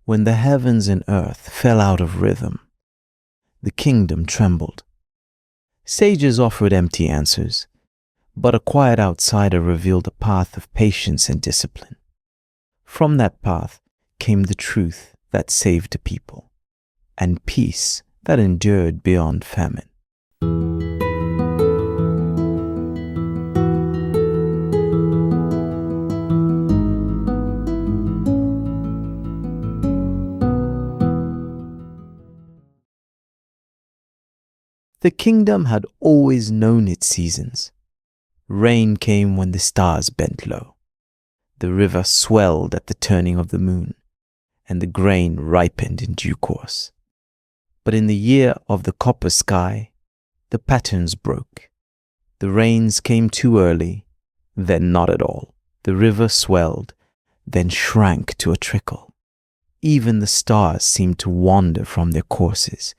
When the heavens and earth fell out of rhythm, the kingdom trembled. Sages offered empty answers, but a quiet outsider revealed a path of patience and discipline. From that path came the truth that saved a people, and peace that endured beyond famine. The kingdom had always known its seasons. Rain came when the stars bent low. The river swelled at the turning of the moon, and the grain ripened in due course. But in the year of the copper sky, the patterns broke. The rains came too early, then not at all. The river swelled, then shrank to a trickle. Even the stars seemed to wander from their courses,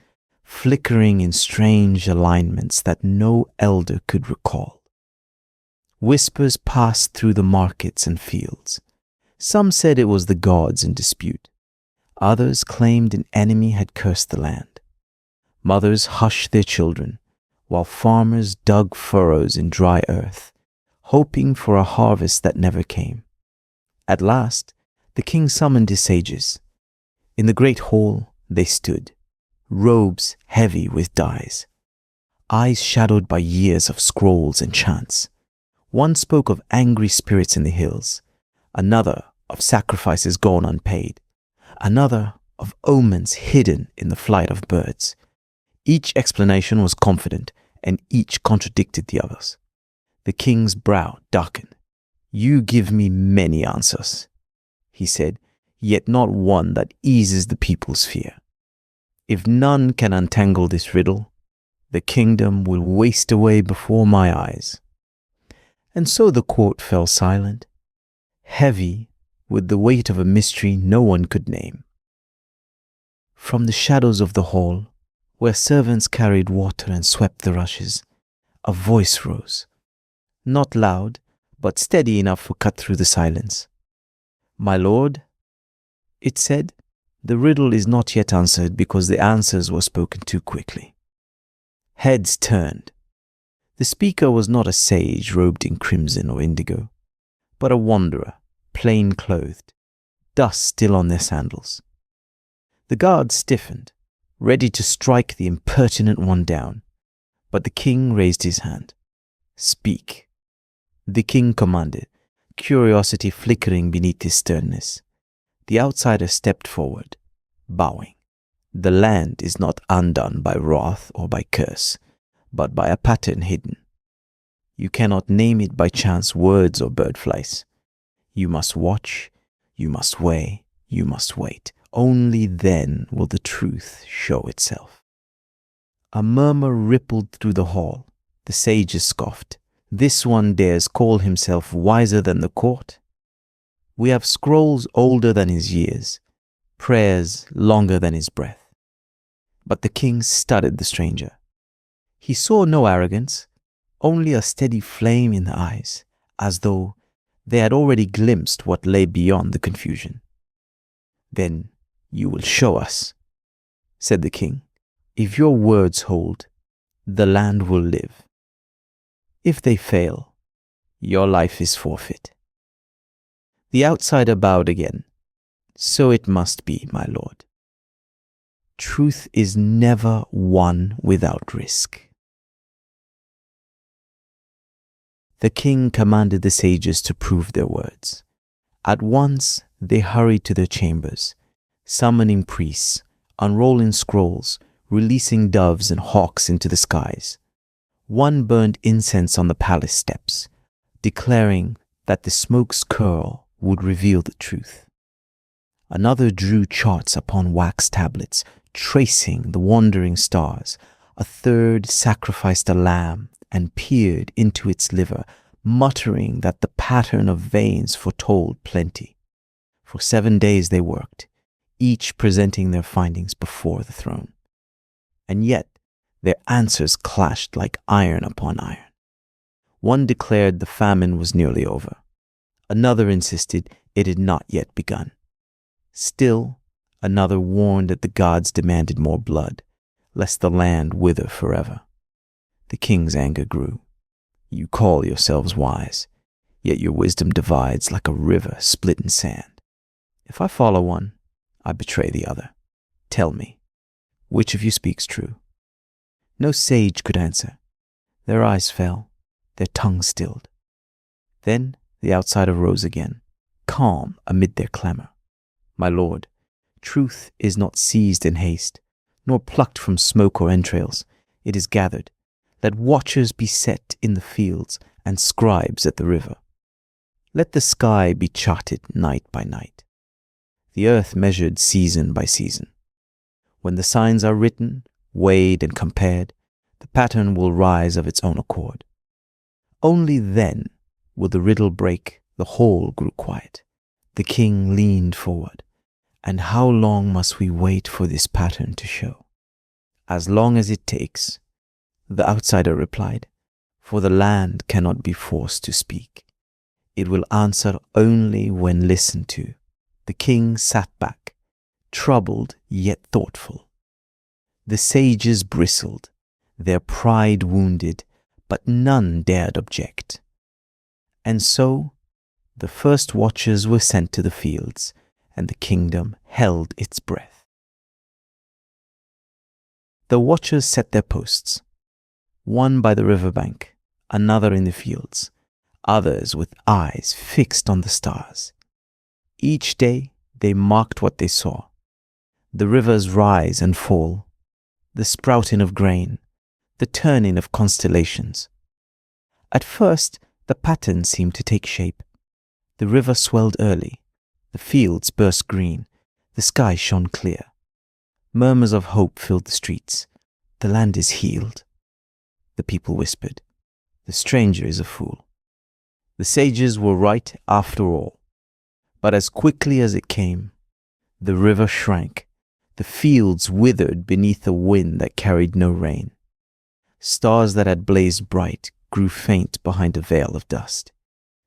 flickering in strange alignments that no elder could recall. Whispers passed through the markets and fields. Some said it was the gods in dispute. Others claimed an enemy had cursed the land. Mothers hushed their children, while farmers dug furrows in dry earth, hoping for a harvest that never came. At last, the king summoned his sages. In the great hall they stood, robes heavy with dyes, eyes shadowed by years of scrolls and chants. One spoke of angry spirits in the hills, another of sacrifices gone unpaid, another of omens hidden in the flight of birds. Each explanation was confident, and each contradicted the others. The king's brow darkened. "You give me many answers," he said, "yet not one that eases the people's fear. If none can untangle this riddle, the kingdom will waste away before my eyes." And so the court fell silent, heavy with the weight of a mystery no one could name. From the shadows of the hall, where servants carried water and swept the rushes, a voice rose, not loud, but steady enough to cut through the silence. "My lord," it said, "the riddle is not yet answered because the answers were spoken too quickly." Heads turned. The speaker was not a sage robed in crimson or indigo, but a wanderer, plain clothed, dust still on their sandals. The guards stiffened, ready to strike the impertinent one down, but the king raised his hand. "Speak," the king commanded, curiosity flickering beneath his sternness. The outsider stepped forward, bowing. "The land is not undone by wrath or by curse, but by a pattern hidden. You cannot name it by chance words or bird flies. You must watch, you must weigh, you must wait. Only then will the truth show itself." A murmur rippled through the hall. The sages scoffed. "This one dares call himself wiser than the court? We have scrolls older than his years, prayers longer than his breath." But the king studied the stranger. He saw no arrogance, only a steady flame in the eyes, as though they had already glimpsed what lay beyond the confusion. "Then you will show us," said the king. "If your words hold, the land will live. If they fail, your life is forfeit." The outsider bowed again. "So it must be, my lord. Truth is never won without risk." The king commanded the sages to prove their words. At once they hurried to their chambers, summoning priests, unrolling scrolls, releasing doves and hawks into the skies. One burned incense on the palace steps, declaring that the smoke's curl would reveal the truth. Another drew charts upon wax tablets, tracing the wandering stars. A third sacrificed a lamb and peered into its liver, muttering that the pattern of veins foretold plenty. For 7 days they worked, each presenting their findings before the throne. And yet their answers clashed like iron upon iron. One declared the famine was nearly over. Another insisted it had not yet begun. Still, Another warned that the gods demanded more blood, lest the land wither forever. The king's anger grew. You call yourselves wise, yet your wisdom divides like a river split in sand. If I follow one, I betray the other. Tell me, which of you speaks true? No sage could answer. Their eyes fell, their tongues stilled. Then the outsider rose again, calm amid their clamor. My lord, truth is not seized in haste, nor plucked from smoke or entrails. It is gathered. Let watchers be set in the fields and scribes at the river. Let the sky be charted night by night, the earth measured season by season. When the signs are written, weighed and compared, the pattern will rise of its own accord. Only then will the riddle break, the whole grew quiet. The king leaned forward. And how long must we wait for this pattern to show? As long as it takes, the outsider replied, for the land cannot be forced to speak. It will answer only when listened to. The king sat back, troubled yet thoughtful. The sages bristled, their pride wounded, but none dared object. And so the first watchers were sent to the fields, and the kingdom held its breath. The watchers set their posts, one by the riverbank, another in the fields, others with eyes fixed on the stars. Each day they marked what they saw, the river's rise and fall, the sprouting of grain, the turning of constellations. At first the pattern seemed to take shape. The river swelled early, the fields burst green, the sky shone clear. Murmurs of hope filled the streets. The land is healed. The people whispered, the stranger is a fool. The sages were right after all. But as quickly as it came, the river shrank. The fields withered beneath a wind that carried no rain. Stars that had blazed bright grew faint behind a veil of dust.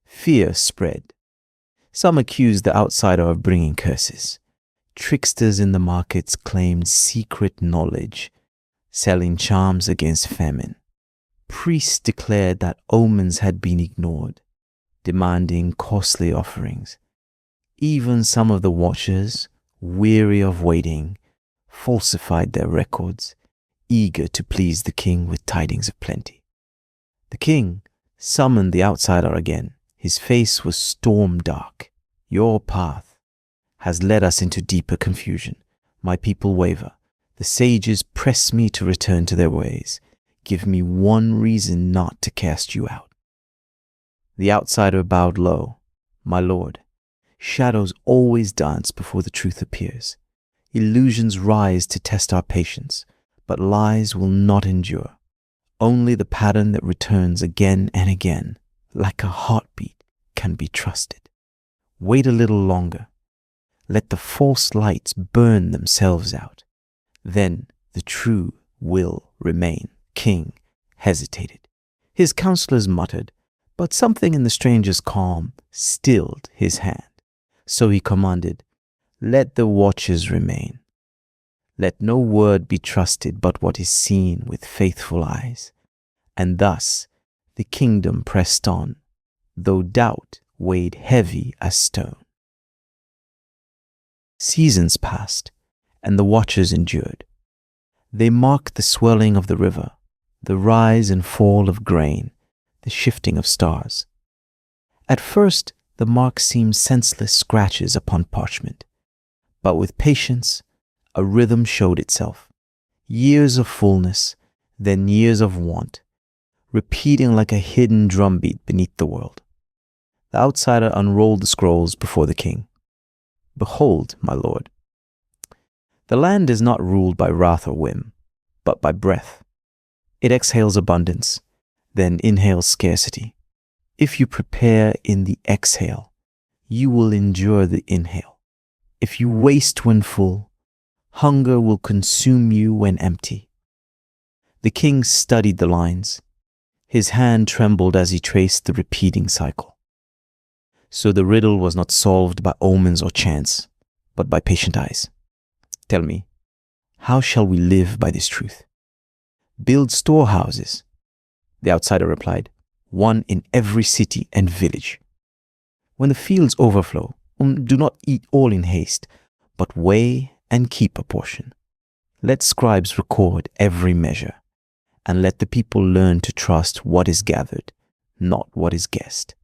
Fear spread. Some accused the outsider of bringing curses. Tricksters in the markets claimed secret knowledge, selling charms against famine. Priests declared that omens had been ignored, demanding costly offerings. Even some of the watchers, weary of waiting, falsified their records, eager to please the king with tidings of plenty. The king summoned the outsider again. His face was storm dark. Your path has led us into deeper confusion. My people waver. The sages press me to return to their ways. Give me one reason not to cast you out. The outsider bowed low. My lord, shadows always dance before the truth appears. Illusions rise to test our patience, but lies will not endure. Only the pattern that returns again and again, like a heartbeat, can be trusted. Wait a little longer. Let the false lights burn themselves out. Then the true will remain. King hesitated. His counselors muttered, but something in the stranger's calm stilled his hand. So he commanded, let the watchers remain. Let no word be trusted but what is seen with faithful eyes. And thus the kingdom pressed on, though doubt weighed heavy as stone. Seasons passed, and the watchers endured. They marked the swelling of the river, the rise and fall of grain, the shifting of stars. At first, the marks seemed senseless scratches upon parchment, but with patience, a rhythm showed itself. Years of fullness, then years of want, repeating like a hidden drumbeat beneath the world. The outsider unrolled the scrolls before the king. Behold, my lord, the land is not ruled by wrath or whim, but by breath. It exhales abundance, then inhales scarcity. If you prepare in the exhale, you will endure the inhale. If you waste when full, hunger will consume you when empty. The king studied the lines. His hand trembled as he traced the repeating cycle. So the riddle was not solved by omens or chance, but by patient eyes. Tell me, how shall we live by this truth? Build storehouses. The outsider replied, one in every city and village. When the fields overflow, do not eat all in haste, but weigh and keep a portion. Let scribes record every measure, and let the people learn to trust what is gathered, not what is guessed.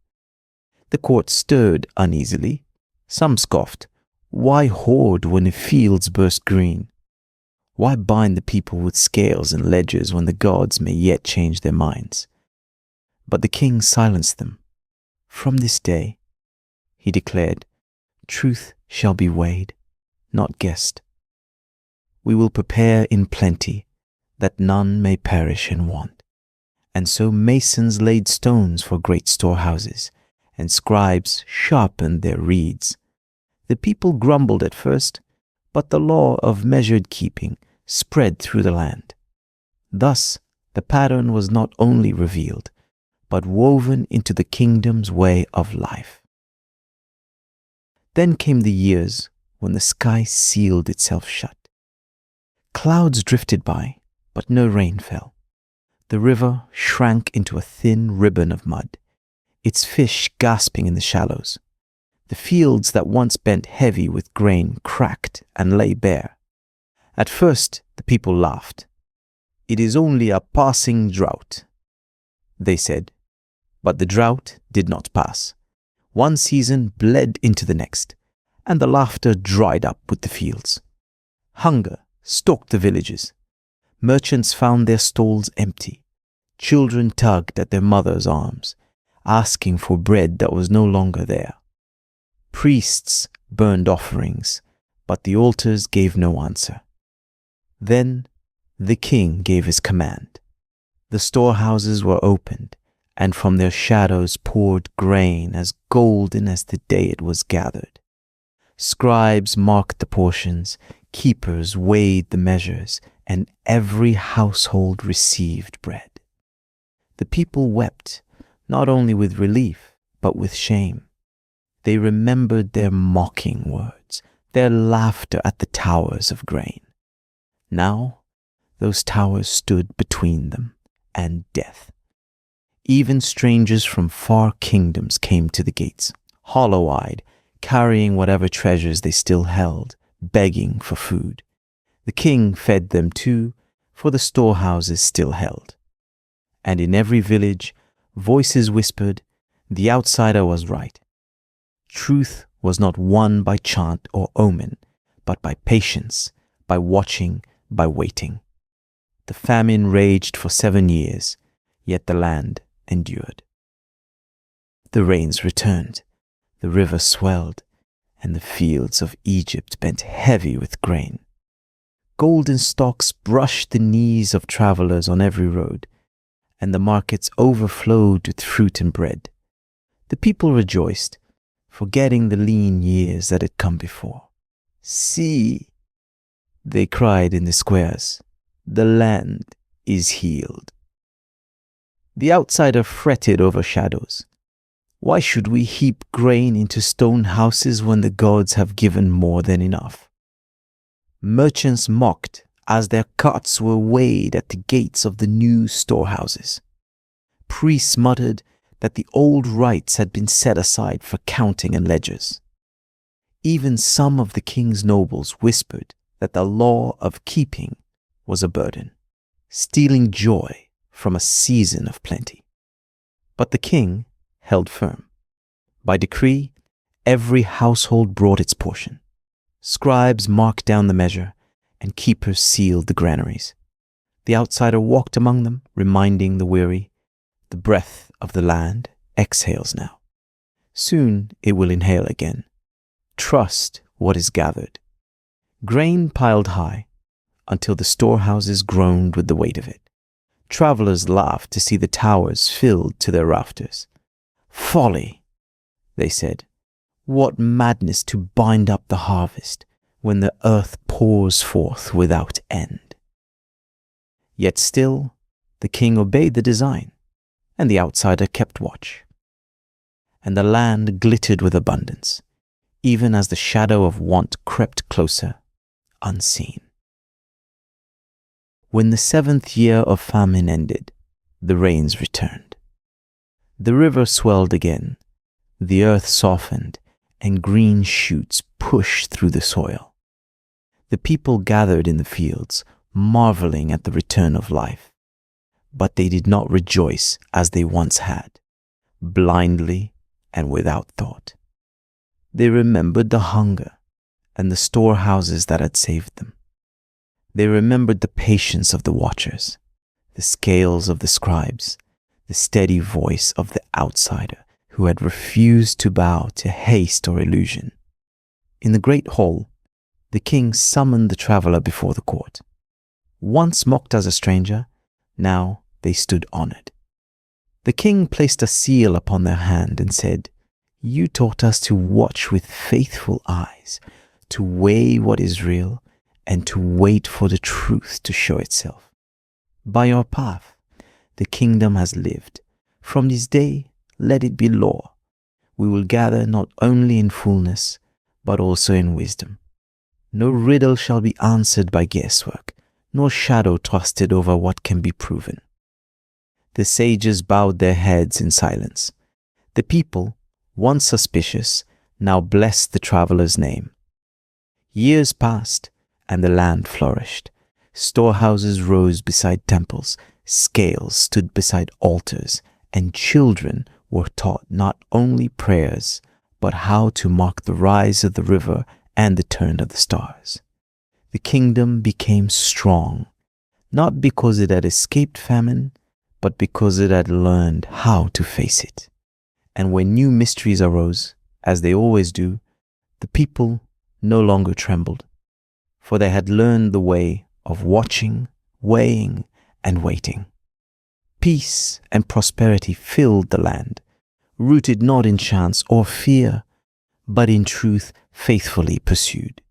The court stirred uneasily. Some scoffed, why hoard when the fields burst green? Why bind the people with scales and ledgers when the gods may yet change their minds? But the king silenced them. From this day, he declared, truth shall be weighed, not guessed. We will prepare in plenty, that none may perish in want. And so masons laid stones for great storehouses, and scribes sharpened their reeds. The people grumbled at first, but the law of measured keeping spread through the land. Thus, the pattern was not only revealed, but woven into the kingdom's way of life. Then came the years when the sky sealed itself shut. Clouds drifted by, but no rain fell. The river shrank into a thin ribbon of mud, its fish gasping in the shallows. The fields that once bent heavy with grain cracked and lay bare. At first, the people laughed. It is only a passing drought, they said. But the drought did not pass. One season bled into the next, and the laughter dried up with the fields. Hunger stalked the villages. Merchants found their stalls empty. Children tugged at their mothers' arms, asking for bread that was no longer there. Priests burned offerings, but the altars gave no answer. Then the king gave his command. The storehouses were opened, and from their shadows poured grain as golden as the day it was gathered. Scribes marked the portions, keepers weighed the measures, and every household received bread. The people wept, not only with relief, but with shame. They remembered their mocking words, their laughter at the towers of grain. Now, those towers stood between them and death. Even strangers from far kingdoms came to the gates, hollow-eyed, carrying whatever treasures they still held, begging for food. The king fed them too, for the storehouses still held. And in every village, voices whispered, the outsider was right. Truth was not won by chant or omen, but by patience, by watching, by waiting. The famine raged for 7 years, yet the land endured. The rains returned, the river swelled, and the fields of Egypt bent heavy with grain. Golden stalks brushed the knees of travelers on every road, and the markets overflowed with fruit and bread. The people rejoiced, forgetting the lean years that had come before. See, they cried in the squares, the land is healed. The outsider fretted over shadows. Why should we heap grain into stone houses when the gods have given more than enough? Merchants mocked as their carts were weighed at the gates of the new storehouses. Priests muttered that the old rites had been set aside for counting and ledgers. Even some of the king's nobles whispered that the law of keeping was a burden, stealing joy from a season of plenty. But the king held firm. By decree, every household brought its portion. Scribes marked down the measure, and keepers sealed the granaries. The outsider walked among them, reminding the weary, the breath of the land exhales now. Soon it will inhale again. Trust what is gathered. Grain piled high, until the storehouses groaned with the weight of it. Travelers laughed to see the towers filled to their rafters. Folly, they said. What madness to bind up the harvest when the earth pours forth without end. Yet still, the king obeyed the design, and the outsider kept watch. And the land glittered with abundance, even as the shadow of want crept closer, unseen. When the 7th year of famine ended, the rains returned. The river swelled again, the earth softened, and green shoots pushed through the soil. The people gathered in the fields, marveling at the return of life. But they did not rejoice as they once had, blindly and without thought. They remembered the hunger and the storehouses that had saved them. They remembered the patience of the watchers, the scales of the scribes, the steady voice of the outsider who had refused to bow to haste or illusion. In the great hall, the king summoned the traveler before the court. Once mocked as a stranger, now they stood honored. The king placed a seal upon their hand and said, "You taught us to watch with faithful eyes, to weigh what is real, and to wait for the truth to show itself. By your path, the kingdom has lived. From this day, let it be law. We will gather not only in fullness, but also in wisdom. No riddle shall be answered by guesswork, nor shadow trusted over what can be proven." The sages bowed their heads in silence. The people, once suspicious, now blessed the traveler's name. Years passed, and the land flourished. Storehouses rose beside temples, scales stood beside altars, and children were taught not only prayers, but how to mark the rise of the river and the turn of the stars. The kingdom became strong, not because it had escaped famine, but because it had learned how to face it. And when new mysteries arose, as they always do, the people no longer trembled, for they had learned the way of watching, weighing, and waiting. Peace and prosperity filled the land, rooted not in chance or fear, but in truth faithfully pursued.